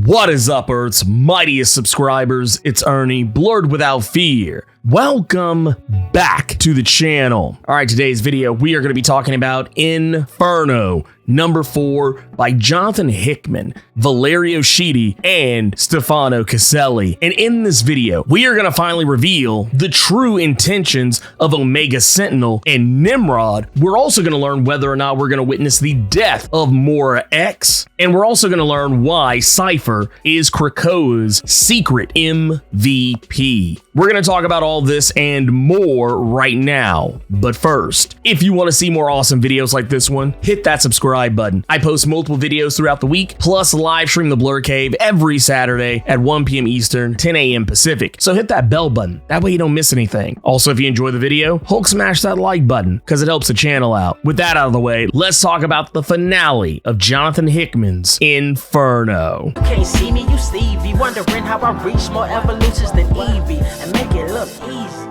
What is up, Earth's mightiest subscribers? It's Ernie, Blerd without fear. Welcome back to the channel. All right, today's video, we are going to be talking about Inferno, number 4 by Jonathan Hickman, Valerio Schiti, and Stefano Caselli. And in this video, we are going to finally reveal the true intentions of Omega Sentinel and Nimrod. We're also going to learn whether or not we're going to witness the death of Moira X. And we're also going to learn why Cypher is Krakoa's secret MVP. We're going to talk about all this and more right now. But first, if you want to see more awesome videos like this one, hit that subscribe button. I post multiple videos throughout the week, plus live stream the Blerd Cave every Saturday at 1 p.m. Eastern, 10 a.m. Pacific. So hit that bell button. That way you don't miss anything. Also, if you enjoy the video, Hulk smash that like button because it helps the channel out. With that out of the way, let's talk about the finale of Jonathan Hickman's Inferno. You can't see me, you Stevie, wondering how I reach more evolutions than Evie and make it look easy.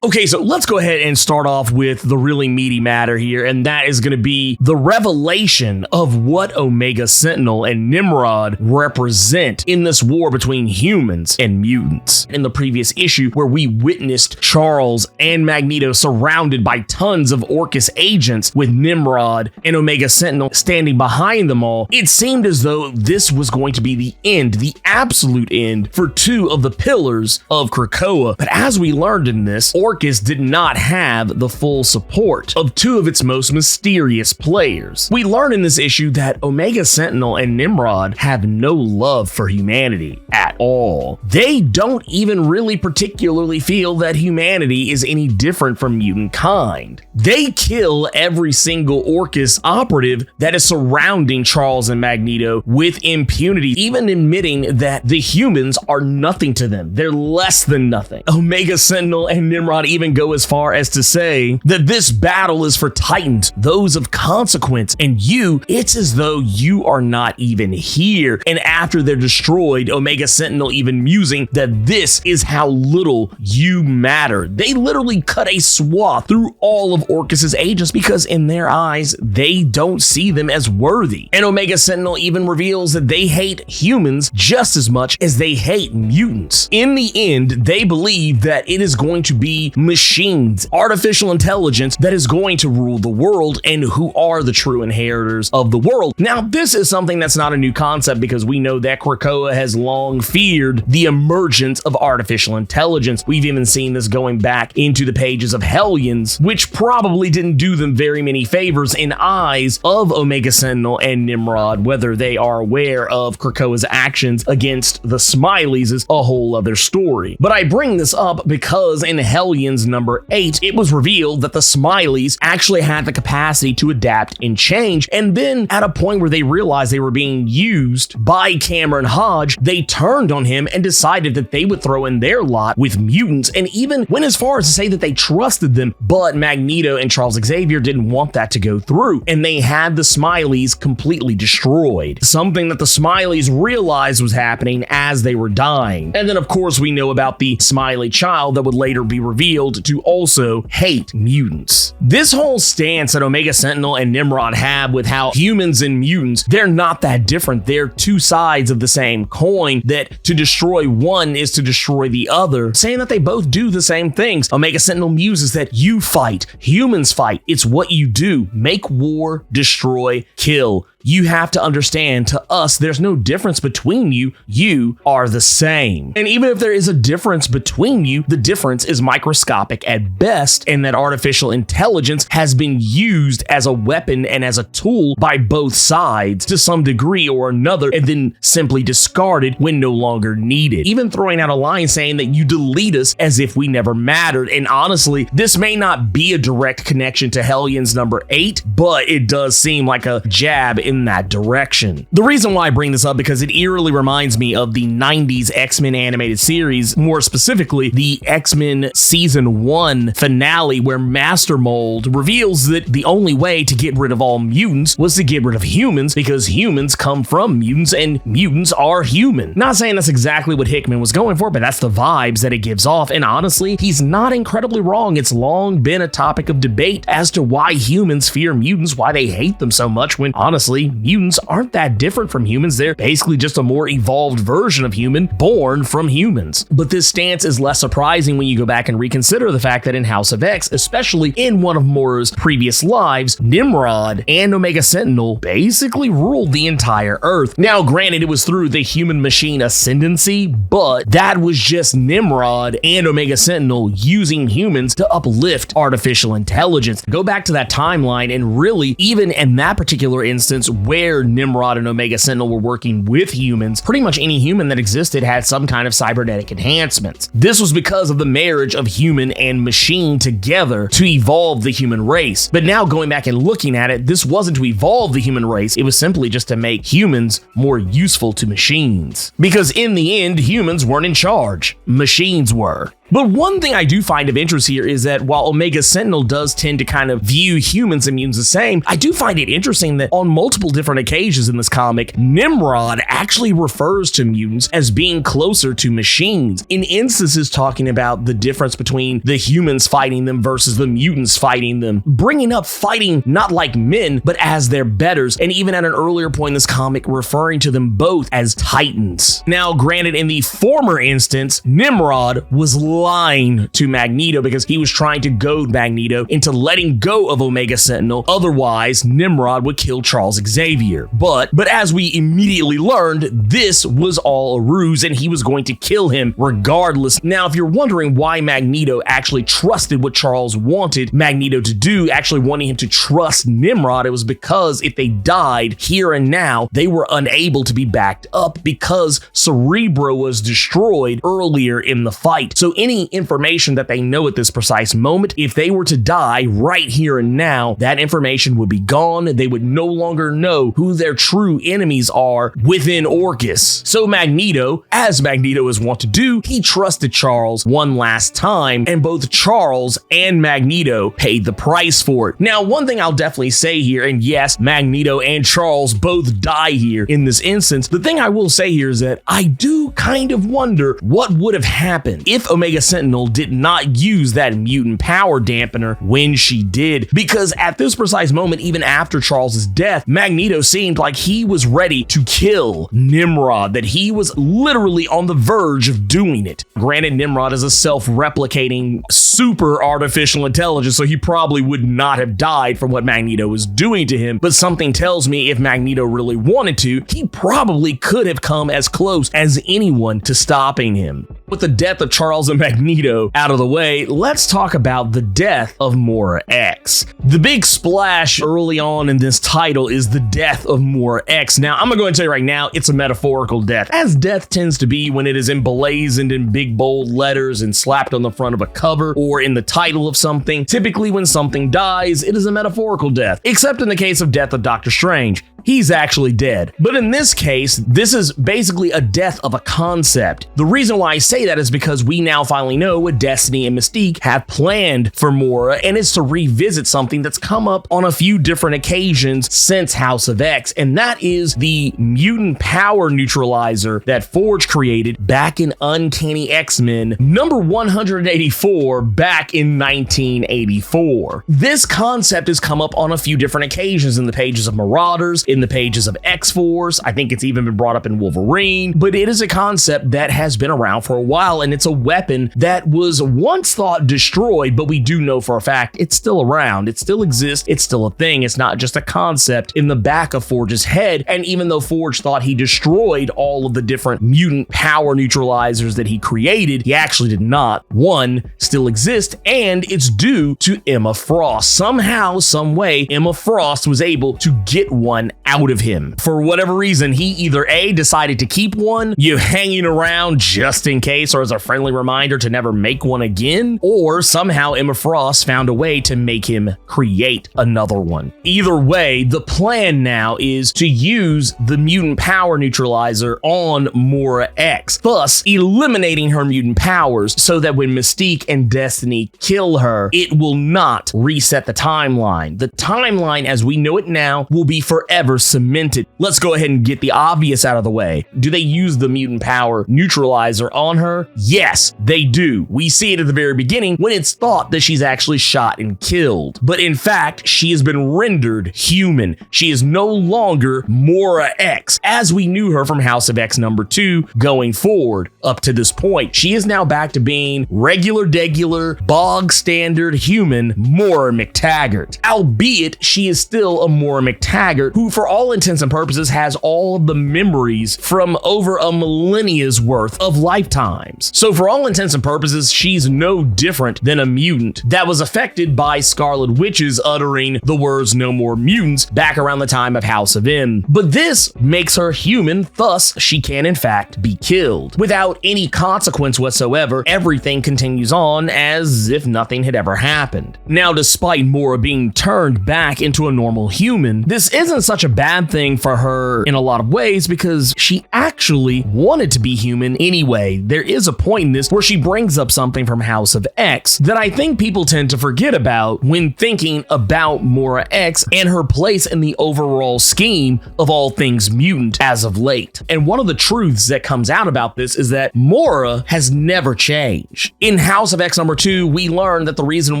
Okay, so let's go ahead and start off with the really meaty matter here, and that is going to be the revelation of what Omega Sentinel and Nimrod represent in this war between humans and mutants. In the previous issue, where we witnessed Charles and Magneto surrounded by tons of Orchis agents with Nimrod and Omega Sentinel standing behind them all, it seemed as though this was going to be the end, the absolute end for two of the pillars of Krakoa. But as we learned in this, Orchis did not have the full support of two of its most mysterious players. We learn in this issue that Omega Sentinel and Nimrod have no love for humanity at all. They don't even really particularly feel that humanity is any different from mutant kind. They kill every single Orchis operative that is surrounding Charles and Magneto with impunity, even admitting that the humans are nothing to them. They're less than nothing. Omega Sentinel and Nimrod even go as far as to say that this battle is for Titans, those of consequence, and it's as though you are not even here. And after they're destroyed, Omega Sentinel even musing that this is how little you matter. They literally cut a swath through all of Orchis's agents because in their eyes, they don't see them as worthy. And Omega Sentinel even reveals that they hate humans just as much as they hate mutants. In the end, they believe that it is going to be machines, artificial intelligence that is going to rule the world and who are the true inheritors of the world. Now, this is something that's not a new concept because we know that Krakoa has long feared the emergence of artificial intelligence. We've even seen this going back into the pages of Hellions, which probably didn't do them very many favors in eyes of Omega Sentinel and Nimrod. Whether they are aware of Krakoa's actions against the Smileys is a whole other story. But I bring this up because in Hellions number 8, it was revealed that the Smileys actually had the capacity to adapt and change, and then at a point where they realized they were being used by Cameron Hodge, they turned on him and decided that they would throw in their lot with mutants, and even went as far as to say that they trusted them, but Magneto and Charles Xavier didn't want that to go through, and they had the Smileys completely destroyed, something that the Smileys realized was happening as they were dying. And then of course we know about the Smiley child that would later be revealed to also hate mutants. This whole stance that Omega Sentinel and Nimrod have with how humans and mutants, they're not that different. They're two sides of the same coin, that to destroy one is to destroy the other, saying that they both do the same things. Omega Sentinel muses that you fight, humans fight. It's what you do. Make war, destroy, kill. You have to understand, to us, there's no difference between you. You are the same. And even if there is a difference between you, the difference is microscopic at best, and that artificial intelligence has been used as a weapon and as a tool by both sides to some degree or another, and then simply discarded when no longer needed. Even throwing out a line saying that you delete us as if we never mattered. And honestly, this may not be a direct connection to Hellions number 8, but it does seem like a jab in that direction. The reason why I bring this up because it eerily reminds me of the 90s X-Men animated series, more specifically the X-Men season 1 finale, where Master Mold reveals that the only way to get rid of all mutants was to get rid of humans, because humans come from mutants and mutants are human. Not saying that's exactly what Hickman was going for, but that's the vibes that it gives off, and honestly, he's not incredibly wrong. It's long been a topic of debate as to why humans fear mutants, why they hate them so much, when honestly honestly, mutants aren't that different from humans. They're basically just a more evolved version of human born from humans. But this stance is less surprising when you go back and reconsider the fact that in House of X, especially in one of Moira's previous lives, Nimrod and Omega Sentinel basically ruled the entire Earth. Now, granted, it was through the human-machine ascendancy, but that was just Nimrod and Omega Sentinel using humans to uplift artificial intelligence. Go back to that timeline, and really, even in that particular instance where Nimrod and Omega Sentinel were working with humans, pretty much any human that existed had some kind of cybernetic enhancements. This was because of the marriage of human and machine together to evolve the human race. But now going back and looking at it, this wasn't to evolve the human race, it was simply just to make humans more useful to machines. Because in the end, humans weren't in charge, machines were. But one thing I do find of interest here is that while Omega Sentinel does tend to kind of view humans and mutants the same, I do find it interesting that on multiple different occasions in this comic, Nimrod actually refers to mutants as being closer to machines, in instances talking about the difference between the humans fighting them versus the mutants fighting them, bringing up fighting not like men, but as their betters, and even at an earlier point in this comic, referring to them both as titans. Now, granted, in the former instance, Nimrod was lying to Magneto because he was trying to goad Magneto into letting go of Omega Sentinel. Otherwise, Nimrod would kill Charles Xavier. But as we immediately learned, this was all a ruse and he was going to kill him regardless. Now, if you're wondering why Magneto actually trusted what Charles wanted Magneto to do, actually wanting him to trust Nimrod, it was because if they died here and now, they were unable to be backed up because Cerebro was destroyed earlier in the fight. So any information that they know at this precise moment, if they were to die right here and now, that information would be gone. They would no longer know who their true enemies are within Orchis. So Magneto, as Magneto is wont to do, he trusted Charles one last time, and both Charles and Magneto paid the price for it. Now, one thing I'll definitely say here, and yes, Magneto and Charles both die here in this instance, the thing I will say here is that I do kind of wonder what would have happened if Omega Sentinel did not use that mutant power dampener when she did, because at this precise moment, even after Charles's death, Magneto seemed like he was ready to kill Nimrod, that he was literally on the verge of doing it. Granted, Nimrod is a self-replicating super artificial intelligence, so he probably would not have died from what Magneto was doing to him, but something tells me if Magneto really wanted to, he probably could have come as close as anyone to stopping him. With the death of Charles and Magneto out of the way, let's talk about the death of Moira X. The big splash early on in this title is the death of Moira X. Now, I'm gonna go ahead and tell you right now, it's a metaphorical death, as death tends to be when it is emblazoned in big bold letters and slapped on the front of a cover or in the title of something. Typically, when something dies, it is a metaphorical death, except in the case of death of Doctor Strange. He's actually dead. But in this case, this is basically a death of a concept. The reason why I say that is because we now finally know what Destiny and Mystique have planned for Moira, and it's to revisit something that's come up on a few different occasions since House of X, and that is the mutant power neutralizer that Forge created back in Uncanny X-Men number 184 back in 1984. This concept has come up on a few different occasions in the pages of Marauders, in the pages of X-Force. I think it's even been brought up in Wolverine, but it is a concept that has been around for a while, and it's a weapon that was once thought destroyed, but we do know for a fact it's still around. It still exists. It's still a thing. It's not just a concept in the back of Forge's head. And even though Forge thought he destroyed all of the different mutant power neutralizers that he created, he actually did not. One still exists, and it's due to Emma Frost. Somehow, some way, Emma Frost was able to get one out of him. For whatever reason, he either A, decided to keep one, hanging around just in case or as a friendly reminder to never make one again, or somehow Emma Frost found a way to make him create another one. Either way, the plan now is to use the mutant power neutralizer on Moira X, thus eliminating her mutant powers so that when Mystique and Destiny kill her, it will not reset the timeline. The timeline as we know it now will be forever cemented. Let's go ahead and get the obvious out of the way. Do they use the mutant power neutralizer on her? her? Yes, they do. We see it at the very beginning when it's thought that she's actually shot and killed. But in fact, she has been rendered human. She is no longer Moira X, as we knew her from House of X number 2 going forward. Up to this point, she is now back to being regular, degular, bog standard human Moira MacTaggert. Albeit, she is still a Moira MacTaggert who, for all intents and purposes, has all of the memories from over a millennia's worth of lifetimes. So for all intents and purposes, she's no different than a mutant that was affected by Scarlet Witch's uttering the words "no more mutants" back around the time of House of M. But this makes her human, thus she can in fact be killed. Without any consequence whatsoever, everything continues on as if nothing had ever happened. Now, despite Moira being turned back into a normal human, this isn't such a bad thing for her in a lot of ways because she actually wanted to be human anyway. There is a point in this where she brings up something from House of X that I think people tend to forget about when thinking about Moira X and her place in the overall scheme of all things mutant as of late. And one of the truths that comes out about this is that Moira has never changed. In House of X number 2, we learned that the reason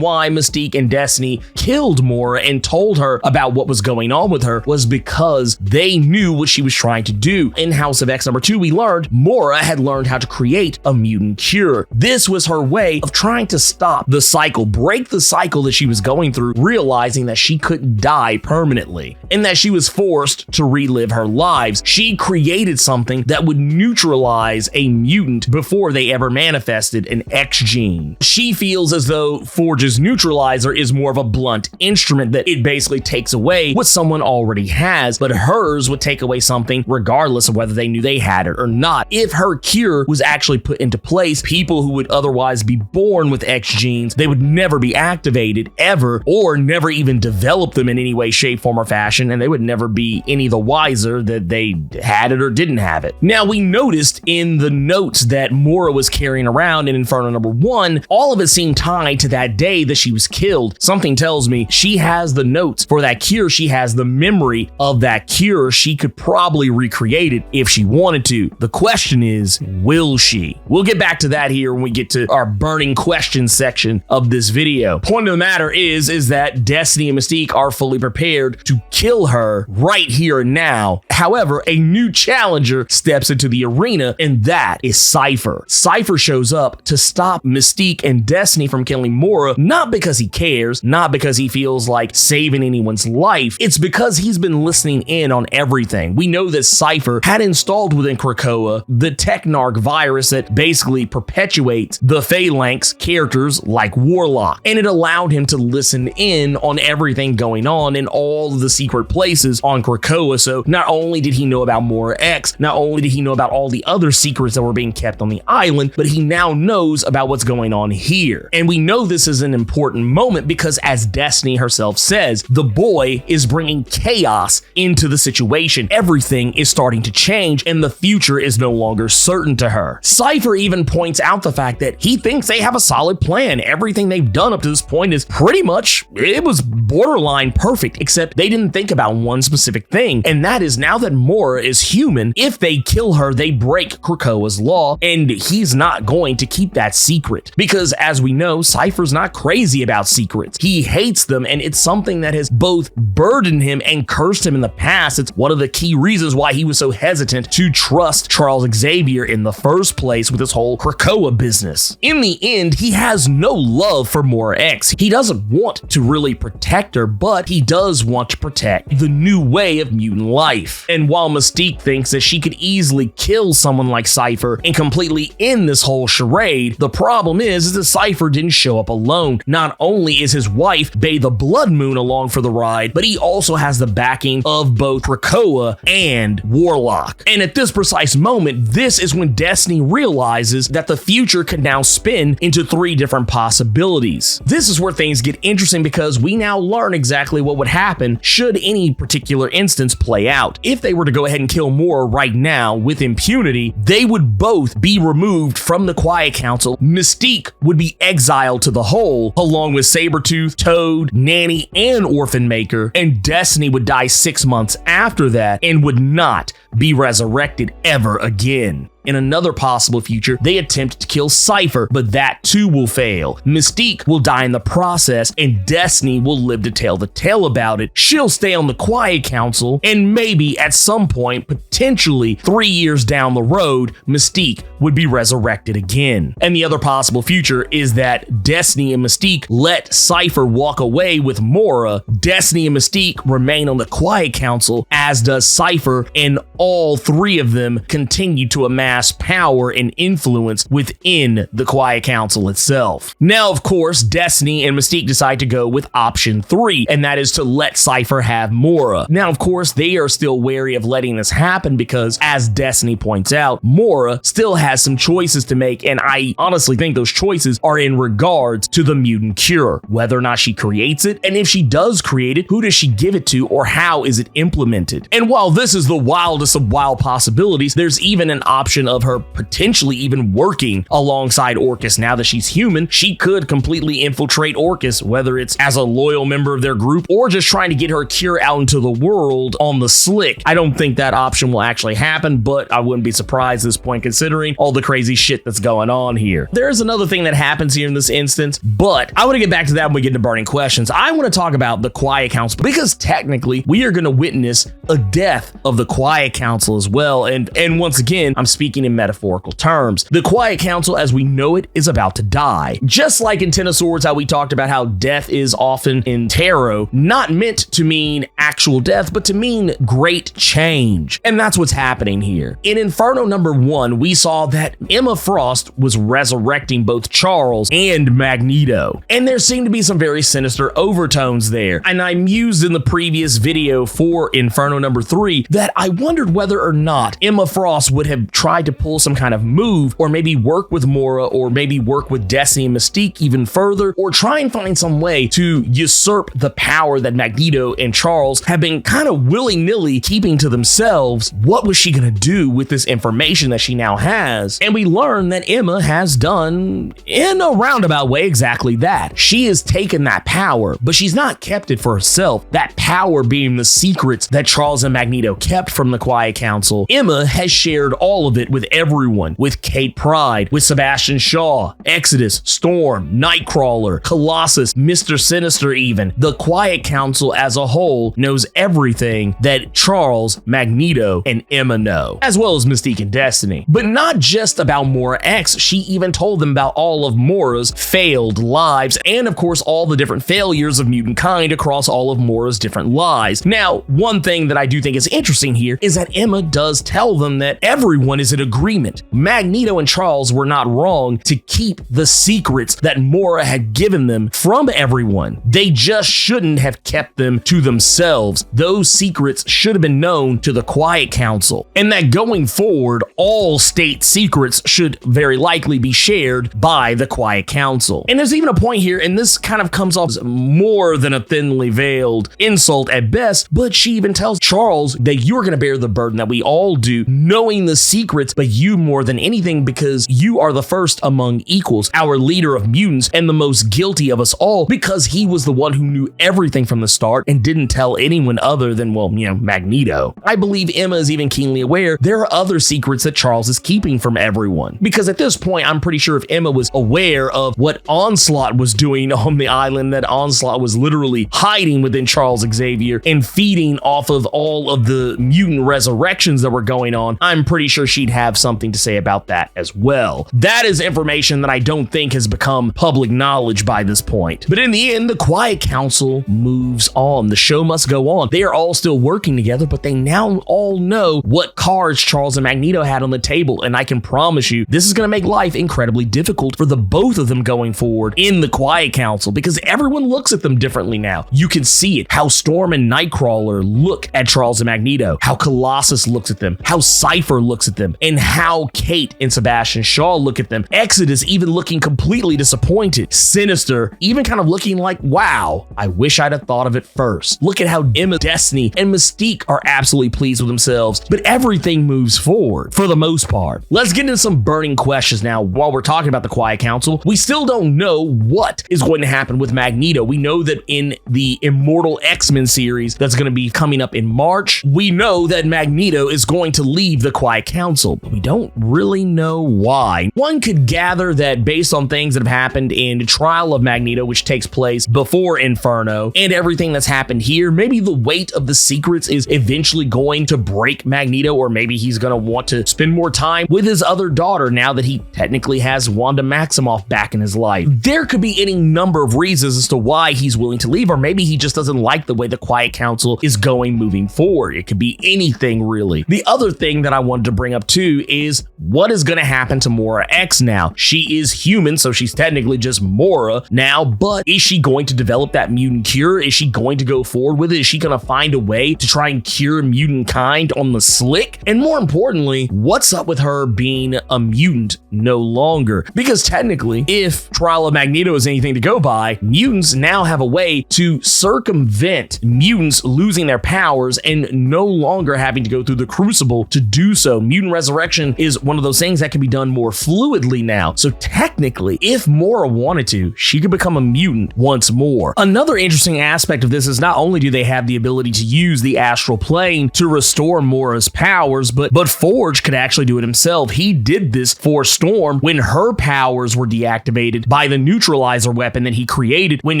why Mystique and Destiny killed Moira and told her about what was going on with her was because they knew what she was trying to do. In House of X number 2, we learned Moira had learned how to create a mutant cure. This was her way of trying to stop the cycle, break the cycle that she was going through, realizing that she couldn't die permanently and that she was forced to relive her lives. She created something that would neutralize a mutant before they ever manifested an X gene. She feels as though Forge's neutralizer is more of a blunt instrument, that it basically takes away what someone already has, but hers would take away something regardless of whether they knew they had it or not. If her cure was actually put into place, people who would otherwise be born with X genes, they would never be activated ever, or never even develop them in any way, shape, form, or fashion, and they would never be any the wiser that they had it or didn't have it. Now, we noticed in the notes that Moira was carrying around in Inferno number 1, all of it seemed tied to that day that she was killed. Something tells me she has the notes for that cure. She has the memory of that cure. She could probably recreate it if she wanted to. The question is, will she? We'll get back to that here when we get to our burning question section of this video. Point of the matter is that Destiny and Mystique are fully prepared to kill her right here and now. However, a new challenger steps into the arena, and that is Cypher. Cypher shows up to stop Mystique and Destiny from killing Moira, not because he cares, not because he feels like saving anyone's life. It's because he's been listening in on everything. We know that Cypher had installed within Krakoa the Technarch virus that basically perpetuates the Phalanx characters like Warlock, and it allowed him to listen in on everything going on in all of the secret places on Krakoa. So not only did he know about Moira X, not only did he know about all the other secrets that were being kept on the island, but he now knows about what's going on here. And we know this is an important moment because, as Destiny herself says, the boy is bringing chaos into the situation. Everything is starting to change and the future is no longer certain to her. Cypher even points out the fact that he thinks they have a solid plan. Everything they've done up to this point is pretty much, it was borderline perfect, except they didn't think about one specific thing, and that is now that Moira is human, if they kill her, they break Krakoa's law, and he's not going to keep that secret. Because as we know, Cypher's not crazy about secrets. He hates them, and it's something that has both burdened him and cursed him in the past. It's one of the key reasons why he was so hesitant to trust Charles Xavier in the first place with this whole Krakoa business. In the end, he has no love for Moira X. He doesn't want to really protect her, but he does want to protect the new way of mutant life. And while Mystique thinks that she could easily kill someone like Cypher and completely end this whole charade, the problem is that Cypher didn't show up alone. Not only is his wife, Bay the Blood Moon, along for the ride, but he also has the backing of both Krakoa and Warlock. And at this precise moment, this is when Destiny realizes that the future can now spin into 3 different possibilities. This is where things get interesting because we now learn exactly what would happen should any particular instance play out. If they were to go ahead and kill Moira right now with impunity, they would both be removed from the Quiet Council. Mystique would be exiled to the Hole, along with Sabretooth, Toad, Nanny, and Orphan Maker, and Destiny would die 6 months after that and would not be resurrected ever again. In another possible future, they attempt to kill Cypher, but that too will fail. Mystique will die in the process, and Destiny will live to tell the tale about it. She'll stay on the Quiet Council, and maybe at some point, potentially 3 years down the road, Mystique would be resurrected again. And the other possible future is that Destiny and Mystique let Cypher walk away with Moira. Destiny and Mystique remain on the Quiet Council, as does Cypher, and all three of them continue to amass power and influence within the Quiet Council itself. Now, of course, Destiny and Mystique decide to go with option 3, and that is to let Cypher have Moira. Now, of course, they are still wary of letting this happen because, as Destiny points out, Moira still has some choices to make, and I honestly think those choices are in regards to the mutant cure, whether or not she creates it, and if she does create it, who does she give it to, or how is it implemented? And while this is the wildest of wild possibilities, there's even an option of her potentially even working alongside Orchis. Now that she's human, she could completely infiltrate Orchis, whether it's as a loyal member of their group or just trying to get her cure out into the world on the slick. I don't think that option will actually happen, but I wouldn't be surprised at this point considering all the crazy shit that's going on here. There's another thing that happens here in this instance, but I want to get back to that when we get into burning questions. I want to talk about the Quiet Council because technically we are going to witness a death of the Quiet Council as well, and once again, I'm speaking in metaphorical terms. The Quiet Council as we know it is about to die. Just like in Ten of Swords, how we talked about how death is often in tarot not meant to mean actual death, but to mean great change. And that's what's happening here. In Inferno number 1, we saw that Emma Frost was resurrecting both Charles and Magneto. And there seemed to be some very sinister overtones there. And I mused in the previous video for Inferno number 3 that I wondered whether or not Emma Frost would have tried to pull some kind of move, or maybe work with Moira, or maybe work with Destiny and Mystique even further, or try and find some way to usurp the power that Magneto and Charles have been kind of willy-nilly keeping to themselves. What was she gonna do with this information that she now has? And we learn that Emma has done, in a roundabout way, exactly that. She has taken that power, but she's not kept it for herself. That power being the secrets that Charles and Magneto kept from the Quiet Council. Emma has shared all of it with everyone, with Kate Pryde, with Sebastian Shaw, Exodus, Storm, Nightcrawler, Colossus, Mr. Sinister even. The Quiet Council as a whole knows everything that Charles, Magneto, and Emma know, as well as Mystique and Destiny. But not just about Moira X, she even told them about all of Moira's failed lives, and of course all the different failures of mutant kind across all of Moira's different lives. Now, one thing that I do think is interesting here is that Emma does tell them that everyone is in agreement. Magneto and Charles were not wrong to keep the secrets that Moira had given them from everyone. They just shouldn't have kept them to themselves. Those secrets should have been known to the Quiet Council, and that going forward, all state secrets should very likely be shared by the Quiet Council. And there's even a point here, and this kind of comes off as more than a thinly veiled insult at best, but she even tells Charles that you're going to bear the burden that we all do, knowing the secrets, but you more than anything, because you are the first among equals, our leader of mutants, and the most guilty of us all, because he was the one who knew everything from the start and didn't tell anyone other than, well, Magneto. I believe Emma is even keenly aware there are other secrets that Charles is keeping from everyone, because at this point, I'm pretty sure if Emma was aware of what Onslaught was doing on the island, that Onslaught was literally hiding within Charles Xavier and feeding off of all of the mutant resurrections that were going on, I'm pretty sure she'd have something to say about that as well. That is information that I don't think has become public knowledge by this point. But in the end, the Quiet Council moves on. The show must go on. They are all still working together, but they now all know what cards Charles and Magneto had on the table, and I can promise you this is going to make life incredibly difficult for the both of them going forward in the Quiet Council, because everyone looks at them differently now. You can see it, how Storm and Nightcrawler look at Charles and Magneto, how Colossus looks at them, how Cypher looks at them, and how Kate and Sebastian Shaw look at them. Exodus even looking completely disappointed. Sinister even kind of looking like, wow, I wish I'd have thought of it first. Look at how Emma, Destiny, and Mystique are absolutely pleased with themselves, but everything moves forward for the most part. Let's get into some burning questions now. While we're talking about the Quiet Council, we still don't know what is going to happen with Magneto. We know that in the Immortal X-Men series that's going to be coming up in March, we know that Magneto is going to leave the Quiet Council, but we don't really know why. One could gather that based on things that have happened in Trial of Magneto, which takes place before Inferno, and everything that's happened here, maybe the weight of the secrets is eventually going to break Magneto, or maybe he's going to want to spend more time with his other daughter now that he technically has Wanda Maximoff back in his life. There could be any number of reasons as to why he's willing to leave, or maybe he just doesn't like the way the Quiet Council is going moving forward. It could be anything, really. The other thing that I wanted to bring up too is what is going to happen to Moira X now? She is human, so she's technically just Moira now, but is she going to develop that mutant cure? Is she going to go forward with it? Is she going to find a way to try and cure mutant kind on the slick? And more importantly, what's up with her being a mutant no longer? Because technically, if Trial of Magneto is anything to go by, mutants now have a way to circumvent mutants losing their powers and no longer having to go through the crucible to do so. Mutant resurrection is one of those things that can be done more fluidly now. So technically, if Moira wanted to, she could become a mutant once more. Another interesting aspect of this is not only do they have the ability to use the astral plane to restore Moira's powers, but Forge could actually do it himself. He did this for Storm when her powers were deactivated by the neutralizer weapon that he created when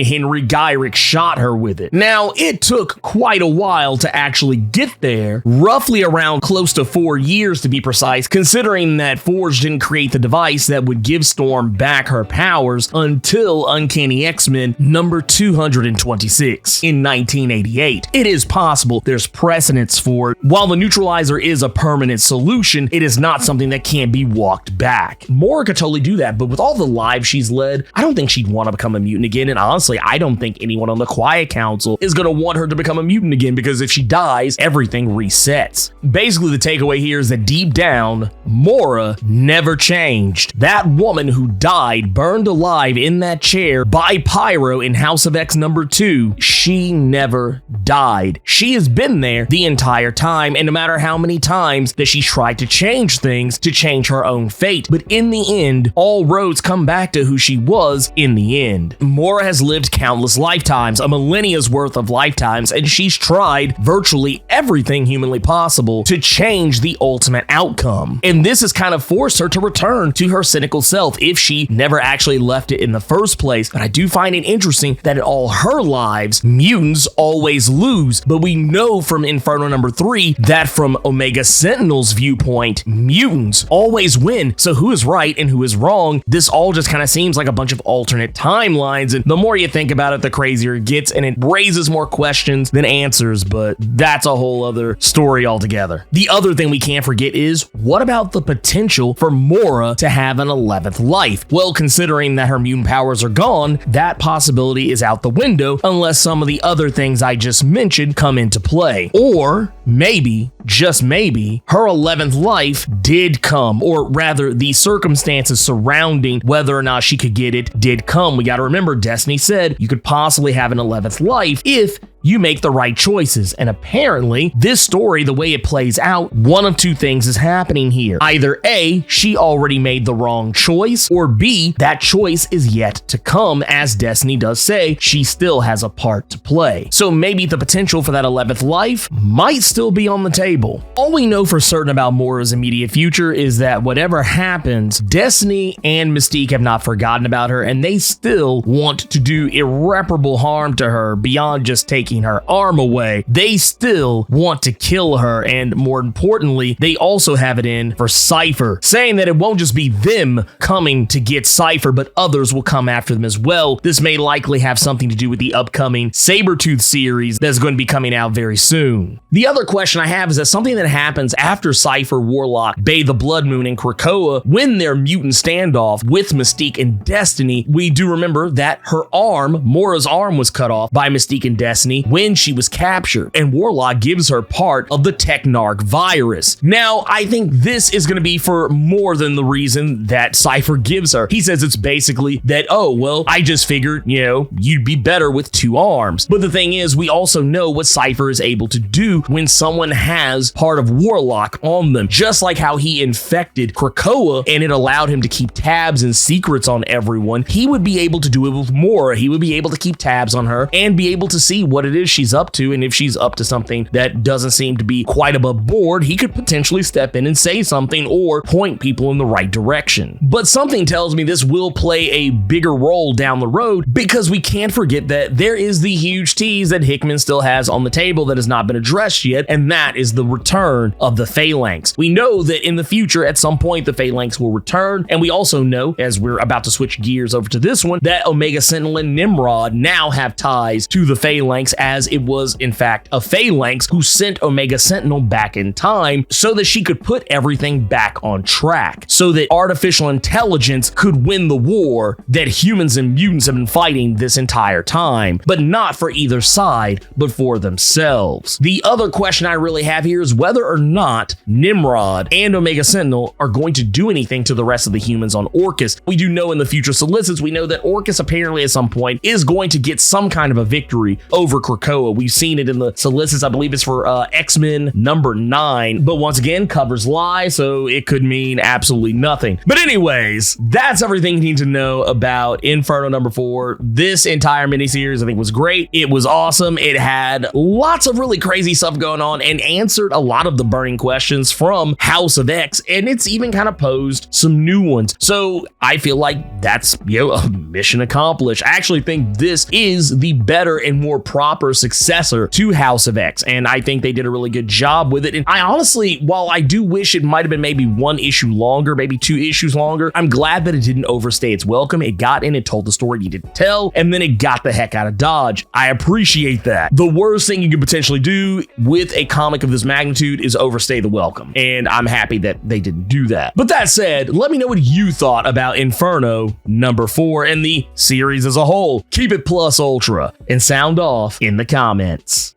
Henry Gyrick shot her with it. Now, it took quite a while to actually get there, roughly around close to 4 years to be precise, considering that Forge didn't create the device that would give Storm back her powers until Uncanny X-Men number 226 in 1988. It is possible there's precedence for it. While the neutralizer is a permanent solution, it is not something that can't be walked back. Moira could totally do that, but with all the lives she's led, I don't think she'd want to become a mutant again, and honestly, I don't think anyone on the Quiet Council is going to want her to become a mutant again, because if she dies, everything resets. Basically, the takeaway here is that deep down, Moira never changed. That woman who died, burned alive in that chair by Pyro in House of X number 2, she never died. She has been there the entire time, and no matter how many times that she's tried to change things to change her own fate, but in the end, all roads come back to who she was in the end. Moira has lived countless lifetimes, a millennia's worth of lifetimes, and she's tried virtually everything humanly possible to change the ultimate outcome. And this has kind of forced her to return to her cynical self if she never actually left it in the first place. But I do find it interesting that in all her lives, mutants always lose. But we know from Inferno number 3 that from Omega Sentinel's viewpoint, mutants always win. So who is right and who is wrong? This all just kind of seems like a bunch of alternate timelines. And the more you think about it, the crazier it gets, and it raises more questions than answers, but that's a whole other story altogether. The other thing we can't forget is, what about the potential for Moira to have an 11th life? Well, considering that her mutant powers are gone, that possibility is out the window unless some of the other things I just mentioned come into play. Or maybe, just maybe, her 11th life did come, or rather the circumstances surrounding whether or not she could get it did come. We gotta remember, Destiny said you could possibly have an 11th life if you make the right choices. And apparently, this story, the way it plays out, one of two things is happening here. Either A, she already made the wrong choice, or B, that choice is yet to come. As Destiny does say, she still has a part to play. So maybe the potential for that 11th life might still be on the table. All we know for certain about Moira's immediate future is that whatever happens, Destiny and Mystique have not forgotten about her, and they still want to do irreparable harm to her beyond just taking her arm away. They still want to kill her, and more importantly, they also have it in for Cypher, saying that it won't just be them coming to get Cypher, but others will come after them as well. This may likely have something to do with the upcoming Sabretooth series that's going to be coming out very soon. The other question I have is that something that happens after Cypher, Warlock, Bay the Blood Moon, and Krakoa win their mutant standoff with Mystique and Destiny. We do remember that her arm, Moira's arm, was cut off by Mystique and Destiny, colony when she was captured, and Warlock gives her part of the Technarch virus. Now, I think this is going to be for more than the reason that Cypher gives her. He says it's basically that, oh, well, I just figured, you'd be better with 2 arms. But the thing is, we also know what Cypher is able to do when someone has part of Warlock on them. Just like how he infected Krakoa and it allowed him to keep tabs and secrets on everyone, he would be able to do it with Moira. He would be able to keep tabs on her and be able to see what it is she's up to, and if she's up to something that doesn't seem to be quite above board, he could potentially step in and say something or point people in the right direction. But something tells me this will play a bigger role down the road, because we can't forget that there is the huge tease that Hickman still has on the table that has not been addressed yet, and that is the return of the Phalanx. We know that in the future, at some point, the Phalanx will return, and we also know, as we're about to switch gears over to this one, that Omega Sentinel and Nimrod now have ties to the Phalanx, as it was, in fact, a Phalanx who sent Omega Sentinel back in time so that she could put everything back on track, so that artificial intelligence could win the war that humans and mutants have been fighting this entire time, but not for either side, but for themselves. The other question I really have here is whether or not Nimrod and Omega Sentinel are going to do anything to the rest of the humans on Orcus. We do know in the future solicits, we know that Orcus apparently at some point is going to get some kind of a victory over Krakoa. We've seen it in the solicits. I believe it's for X-Men number 9, but once again, covers lie, so it could mean absolutely nothing. But anyways, that's everything you need to know about Inferno number 4. This entire miniseries I think was great. It was awesome. It had lots of really crazy stuff going on and answered a lot of the burning questions from House of X, and it's even kind of posed some new ones. So I feel like that's, a mission accomplished. I actually think this is the better and more proper successor to House of X, and I think they did a really good job with it. And I honestly, while I do wish it might have been maybe 1 issue longer, maybe 2 issues longer, I'm glad that it didn't overstay its welcome. It got in, it told the story it needed to tell, and then it got the heck out of Dodge. I appreciate that. The worst thing you could potentially do with a comic of this magnitude is overstay the welcome, and I'm happy that they didn't do that. But that said, let me know what you thought about Inferno number 4 and the series as a whole. Keep it plus ultra and sound off in the comments.